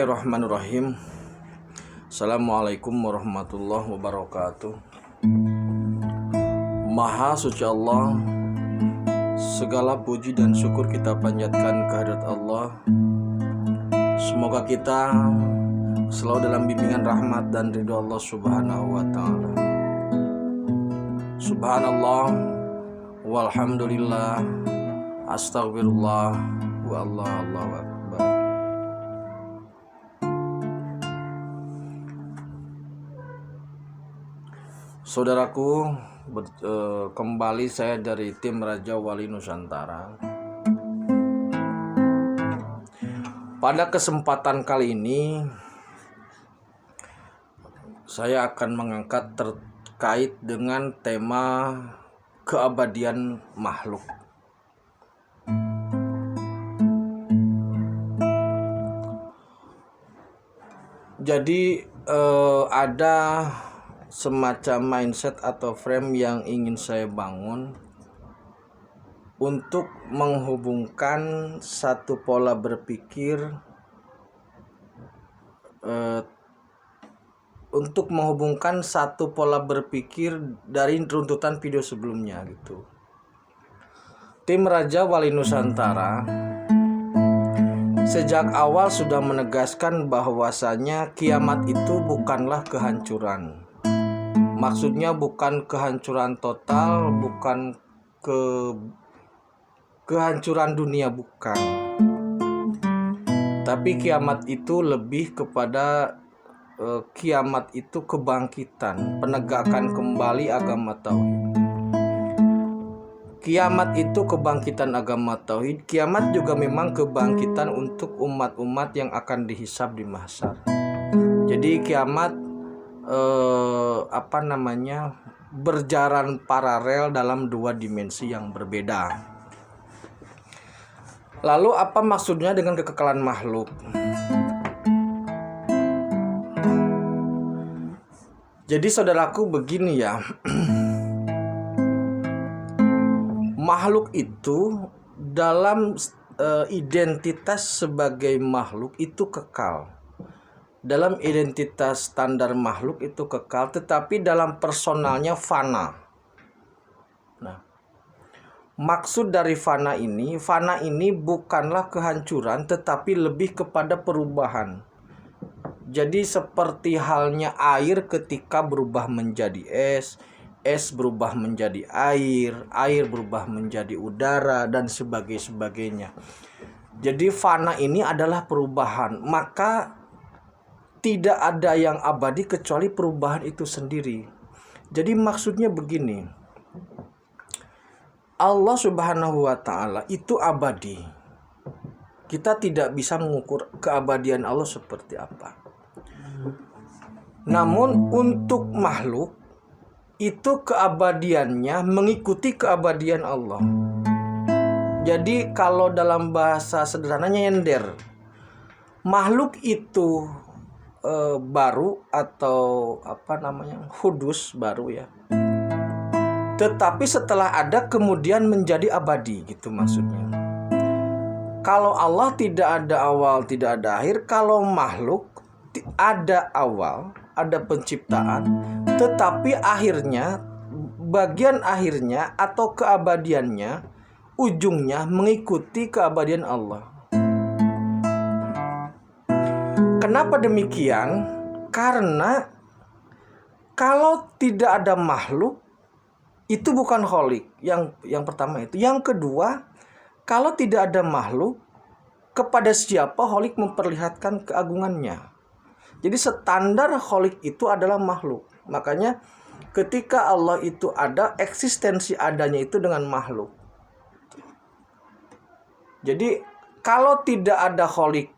Bismillahirrahmanirrahim. Assalamualaikum warahmatullahi wabarakatuh. Maha suci Allah, segala puji dan syukur kita panjatkan kehadirat Allah. Semoga kita selalu dalam bimbingan rahmat dan ridho Allah subhanahu wa ta'ala. Subhanallah, walhamdulillah, astagfirullah, wa Allahu akbar. Saudaraku, kembali saya dari tim Raja Wali Nusantara. Pada kesempatan kali ini saya akan mengangkat terkait dengan tema keabadian makhluk. Jadi ada semacam mindset atau frame yang ingin saya bangun untuk menghubungkan satu pola berpikir dari runtutan video sebelumnya gitu. Tim Raja Wali Nusantara sejak awal sudah menegaskan bahwasanya kiamat itu bukanlah kehancuran. Maksudnya bukan kehancuran total, bukan kehancuran dunia, bukan. Tapi kiamat itu lebih kepada kiamat itu kebangkitan, penegakan kembali agama tauhid. Kiamat itu kebangkitan agama tauhid. Kiamat juga memang kebangkitan untuk umat-umat yang akan dihisab di mahsyar. Jadi kiamat berjalan paralel dalam dua dimensi yang berbeda. Lalu apa maksudnya dengan kekekalan makhluk? Jadi saudaraku begini ya. Makhluk itu dalam identitas sebagai makhluk itu kekal. Dalam identitas standar makhluk itu kekal, tetapi dalam personalnya fana. Nah, maksud dari fana ini bukanlah kehancuran, tetapi lebih kepada perubahan. Jadi seperti halnya air ketika berubah menjadi es, es berubah menjadi air, air berubah menjadi udara, dan sebagainya. Jadi fana ini adalah perubahan, maka tidak ada yang abadi kecuali perubahan itu sendiri. Jadi maksudnya begini, Allah subhanahu wa ta'ala itu abadi. Kita tidak bisa mengukur keabadian Allah seperti apa. Namun untuk makhluk itu keabadiannya mengikuti keabadian Allah. Jadi kalau dalam bahasa sederhananya nyender, makhluk itu baru atau hudus baru ya. Tetapi setelah ada kemudian menjadi abadi gitu maksudnya. Kalau Allah tidak ada awal, tidak ada akhir. Kalau makhluk ada awal, ada penciptaan, tetapi akhirnya, bagian akhirnya atau keabadiannya, ujungnya mengikuti keabadian Allah. Kenapa demikian? Karena kalau tidak ada makhluk itu bukan kholik. Yang pertama itu. Yang kedua, kalau tidak ada makhluk, kepada siapa kholik memperlihatkan keagungannya. Jadi standar kholik itu adalah makhluk. Makanya ketika Allah itu ada, eksistensi adanya itu dengan makhluk. Jadi kalau tidak ada kholik,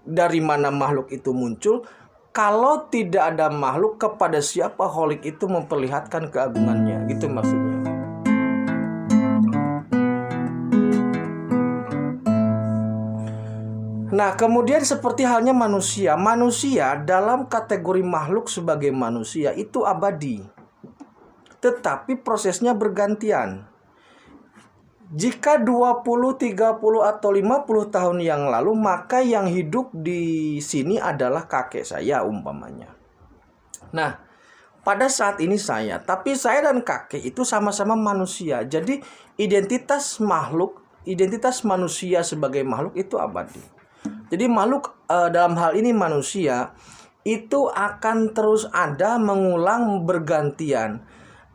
dari mana makhluk itu muncul? Kalau tidak ada makhluk, kepada siapa kholik itu memperlihatkan keagungannya? Gitu maksudnya. Nah, kemudian seperti halnya manusia. Manusia dalam kategori makhluk sebagai manusia itu abadi. Tetapi prosesnya bergantian. Jika 20, 30 atau 50 tahun yang lalu, maka yang hidup di sini adalah kakek saya umpamanya. Nah, pada saat ini tapi saya dan kakek itu sama-sama manusia. Jadi identitas manusia sebagai makhluk itu abadi. Jadi makhluk dalam hal ini manusia itu akan terus ada, mengulang, bergantian.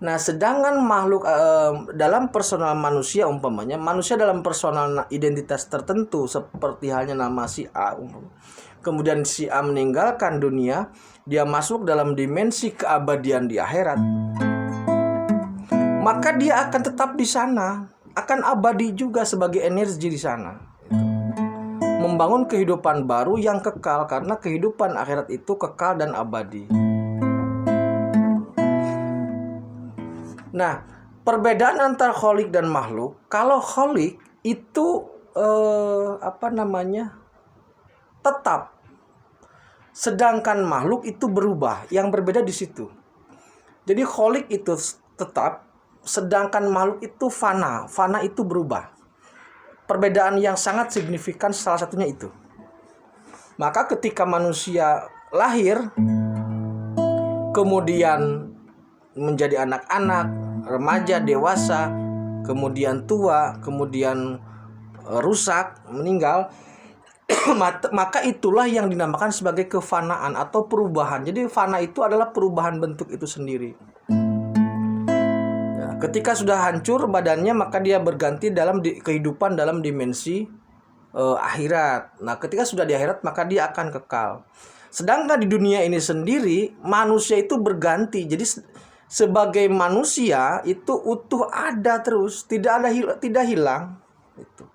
Nah, sedangkan makhluk dalam personal manusia umpamanya, manusia dalam personal identitas tertentu seperti halnya nama si A kemudian si A meninggalkan dunia, dia masuk dalam dimensi keabadian di akhirat. Maka dia akan tetap di sana, akan abadi juga sebagai energi di sana. Membangun kehidupan baru yang kekal, karena kehidupan akhirat itu kekal dan abadi. Nah, perbedaan antara kholik dan makhluk, kalau kholik itu tetap, sedangkan makhluk itu berubah. Yang berbeda di situ. Jadi kholik itu tetap, sedangkan makhluk itu fana. Fana itu berubah. Perbedaan yang sangat signifikan salah satunya itu. Maka ketika manusia lahir, kemudian menjadi anak-anak, remaja, dewasa, kemudian tua, kemudian rusak, meninggal, maka itulah yang dinamakan sebagai kefanaan atau perubahan. Jadi fana itu adalah perubahan bentuk itu sendiri. Ya, ketika sudah hancur badannya, maka dia berganti dalam kehidupan dalam dimensi akhirat. Nah, ketika sudah di akhirat, maka dia akan kekal. Sedangkan di dunia ini sendiri, manusia itu berganti. Jadi sebagai manusia itu utuh ada terus, tidak hilang. Itu.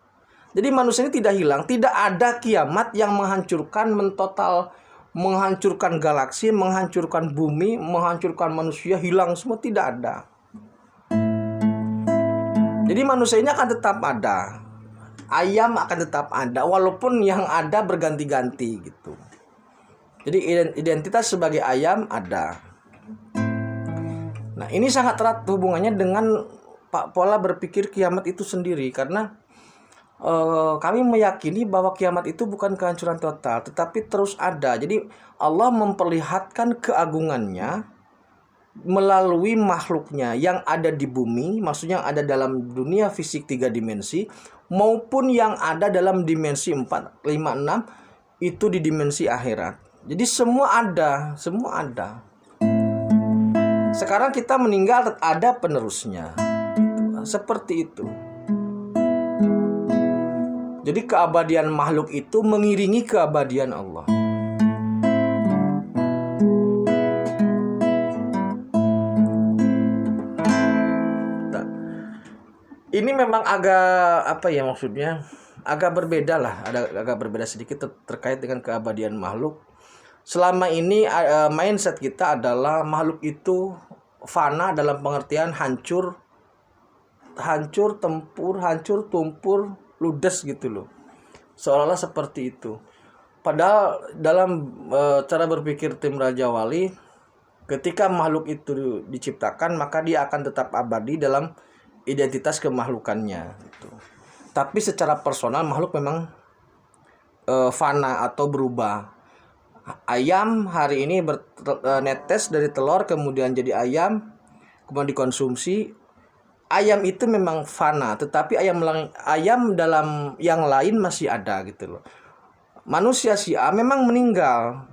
Jadi manusia ini tidak hilang, tidak ada kiamat yang menghancurkan galaksi, menghancurkan bumi, menghancurkan manusia, hilang semua, tidak ada. Jadi manusia ini akan tetap ada. Ayam akan tetap ada walaupun yang ada berganti-ganti gitu. Jadi identitas sebagai ayam ada. Nah, ini sangat erat hubungannya dengan pola berpikir kiamat itu sendiri, karena kami meyakini bahwa kiamat itu bukan kehancuran total, tetapi terus ada. Jadi Allah memperlihatkan keagungannya melalui makhluknya yang ada di bumi, maksudnya yang ada dalam dunia fisik 3 dimensi, maupun yang ada dalam dimensi 4, 5, 6, itu di dimensi akhirat. Jadi semua ada. Sekarang kita meninggal, ada penerusnya. Seperti itu. Jadi keabadian makhluk itu mengiringi keabadian Allah. Nah, ini memang agak agak berbeda lah, agak berbeda sedikit terkait dengan keabadian makhluk. Selama ini mindset kita adalah makhluk itu fana dalam pengertian hancur, tumpur, ludes gitu loh. Seolah-olah seperti itu. Padahal dalam cara berpikir tim Raja Wali, ketika makhluk itu diciptakan, maka dia akan tetap abadi dalam identitas kemakhlukannya gitu. Tapi secara personal makhluk memang fana atau berubah. Ayam hari ini netes dari telur, kemudian jadi ayam, kemudian dikonsumsi. Ayam itu memang fana, tetapi ayam dalam yang lain masih ada gitu loh. Manusia si A memang meninggal,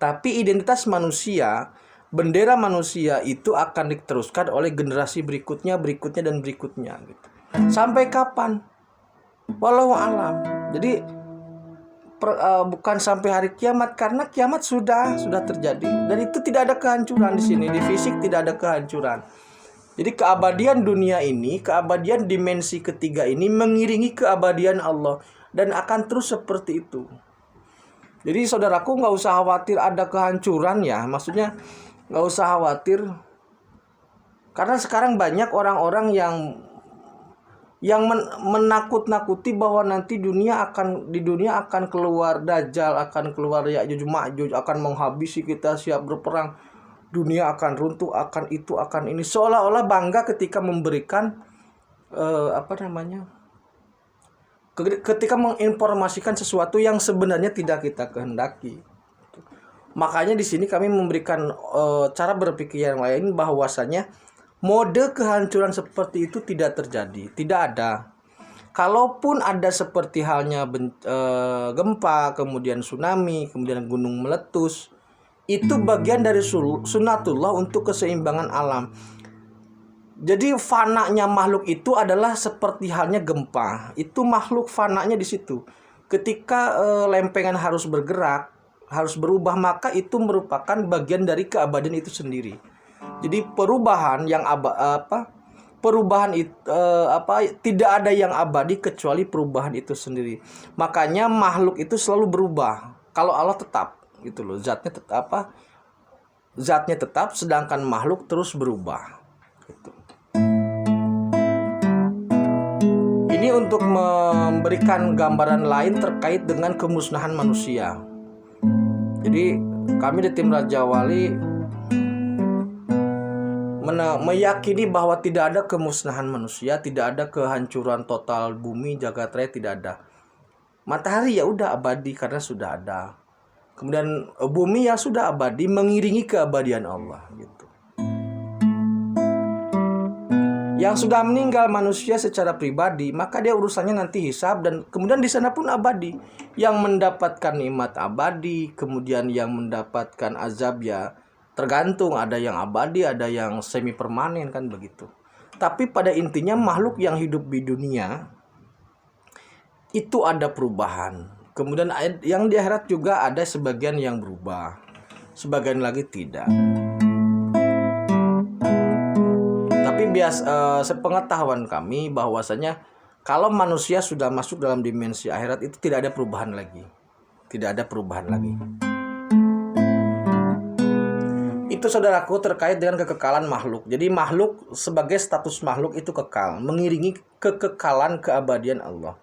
tapi identitas manusia, bendera manusia itu akan diteruskan oleh generasi berikutnya dan berikutnya gitu. Sampai kapan? Wallahu alam. Jadi bukan sampai hari kiamat, karena kiamat sudah terjadi dan itu tidak ada kehancuran di sini. Di fisik tidak ada kehancuran. Jadi keabadian dunia ini, keabadian dimensi ketiga ini mengiringi keabadian Allah dan akan terus seperti itu. Jadi saudaraku, nggak usah khawatir ada kehancuran ya. Maksudnya nggak usah khawatir, karena sekarang banyak orang-orang yang menakut-nakuti bahwa nanti di dunia akan keluar Dajjal, akan keluar Ya'juj Ma'juj, akan menghabisi kita, siap berperang, dunia akan runtuh, akan itu, akan ini. Seolah-olah bangga ketika memberikan apa namanya, ketika menginformasikan sesuatu yang sebenarnya tidak kita kehendaki. Makanya di sini kami memberikan cara berpikir yang lain, bahwasanya mode kehancuran seperti itu tidak terjadi, tidak ada. Kalaupun ada seperti halnya gempa, kemudian tsunami, kemudian gunung meletus, itu bagian dari sunatullah untuk keseimbangan alam. Jadi fananya makhluk itu adalah seperti halnya gempa. Itu makhluk fananya di situ. Ketika lempengan harus bergerak, harus berubah, maka itu merupakan bagian dari keabadian itu sendiri. Jadi perubahan yang tidak ada yang abadi kecuali perubahan itu sendiri. Makanya makhluk itu selalu berubah. Kalau Allah tetap, gitu loh, zatnya tetap, sedangkan makhluk terus berubah. Gitu. Ini untuk memberikan gambaran lain terkait dengan kemusnahan manusia. Jadi kami di tim Raja Wali meyakini bahwa tidak ada kemusnahan manusia, tidak ada kehancuran total bumi jagat raya, tidak ada. Matahari ya udah abadi karena sudah ada. Kemudian bumi ya sudah abadi mengiringi keabadian Allah gitu. Yang sudah meninggal manusia secara pribadi, maka dia urusannya nanti hisab, dan kemudian di sana pun abadi. Yang mendapatkan nikmat abadi, kemudian yang mendapatkan azab ya tergantung, ada yang abadi, ada yang semi permanen, kan begitu. Tapi pada intinya makhluk yang hidup di dunia itu ada perubahan. Kemudian yang di akhirat juga ada sebagian yang berubah, sebagian lagi tidak. Tapi sepengetahuan kami bahwasanya kalau manusia sudah masuk dalam dimensi akhirat itu tidak ada perubahan lagi. Tidak ada perubahan lagi. Itu saudaraku terkait dengan kekekalan makhluk. Jadi makhluk sebagai status makhluk itu kekal, mengiringi kekekalan keabadian Allah.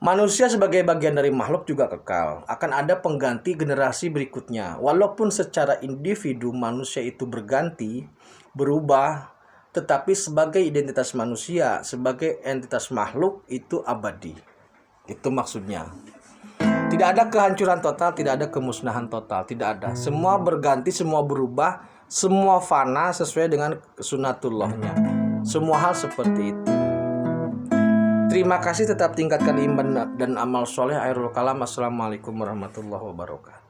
Manusia sebagai bagian dari makhluk juga kekal. Akan ada pengganti generasi berikutnya. Walaupun secara individu manusia itu berganti, berubah, tetapi sebagai identitas manusia, sebagai entitas makhluk itu abadi. Itu maksudnya. Tidak ada kehancuran total, tidak ada kemusnahan total, tidak ada. Semua berganti, semua berubah, semua fana sesuai dengan sunatullahnya. Semua hal seperti itu. Terima kasih, tetap tingkatkan iman dan amal soleh. Akhirul kalam. Assalamualaikum warahmatullahi wabarakatuh.